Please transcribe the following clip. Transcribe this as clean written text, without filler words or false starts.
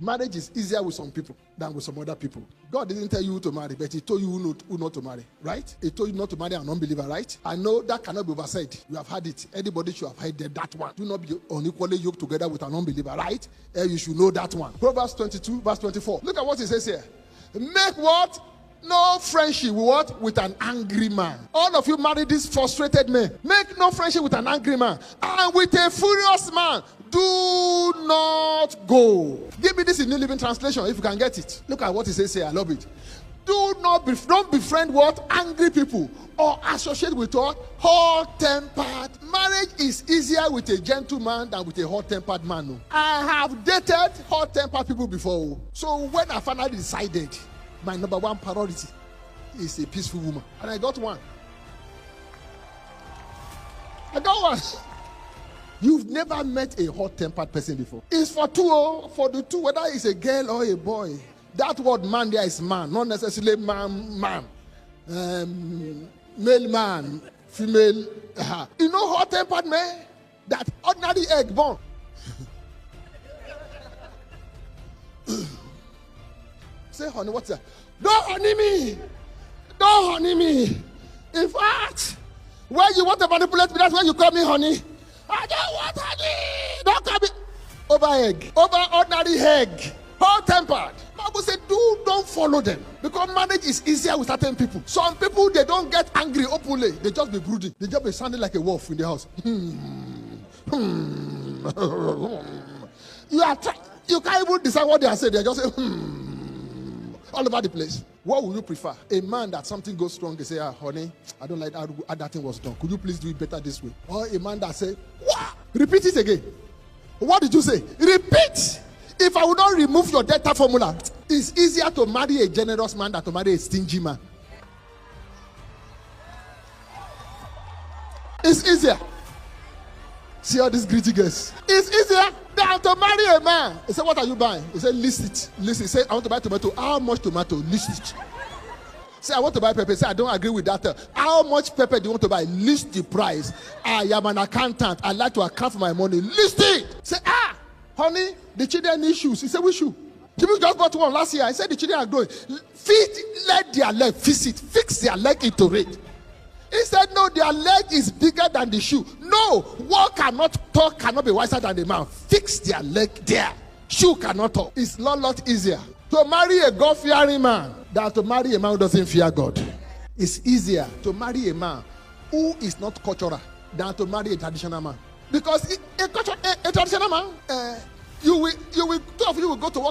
Marriage is easier with some people than with some other people. God didn't tell you who to marry, but he told you who not to marry, right? He told you not to marry an unbeliever, right? I know that cannot be oversaid. You have heard it. Anybody should have heard that one. Do not be unequally yoked together with an unbeliever, right? You should know that one. Proverbs 22, verse 24. Look at what it says here. Make what? No friendship with what? With an angry man. All of you marry this frustrated man. Make no friendship with an angry man. And with a furious man, do not go. Give me this in New Living Translation if you can get it. Look at what it says here. I love it. Don't befriend what? Angry people, or associate with what? Hot-tempered. Marriage is easier with a gentleman than with a hot-tempered man. No? I have dated hot-tempered people before. So when I finally decided my number one priority is a peaceful woman, and I got one. You've never met a hot-tempered person before. It's for the two, whether it's a girl or a boy. That word man there is man, not necessarily man. Male man, female. You know hot-tempered man? That ordinary egg born. Say, honey, what's that? Don't honey me. Don't honey me. In fact, when you want to manipulate me, that's when you call me honey. I don't want honey. Don't call me over egg. Over ordinary egg. Hot-tempered. Bible said, don't follow them. Because marriage is easier with certain people. Some people, they don't get angry openly. They just be brooding. They just be sounding like a wolf in the house. You can't even decide what they are saying. They just say, all over the place. What would you prefer? A man that something goes wrong, they say, honey, I don't like how that thing was done. Could you please do it better this way? Or a man that say, what? Repeat it again. What did you say? Repeat. If I would not remove your data formula, it's easier to marry a generous man than to marry a stingy man. It's easier. See all these greedy girls. It's easier than to marry a man. He said, what are you buying? He said, list it. List it. He said, I want to buy tomato. How much tomato? List it. Say, I want to buy pepper. Say, I don't agree with that. How much pepper do you want to buy? List the price. I am an accountant. I like to account for my money. List it. Say, honey, the children need shoes. He said, which shoe? People just bought one last year. I said, the children are growing. Let their leg fix their leg into it. He said, no, their leg is bigger than the shoe. No, one cannot talk, cannot be wiser than the man. Fix their leg there. Shoe cannot talk. It's a lot easier to marry a God-fearing man than to marry a man who doesn't fear God. It's easier to marry a man who is not cultural than to marry a traditional man. Because a traditional man, two of you will go to work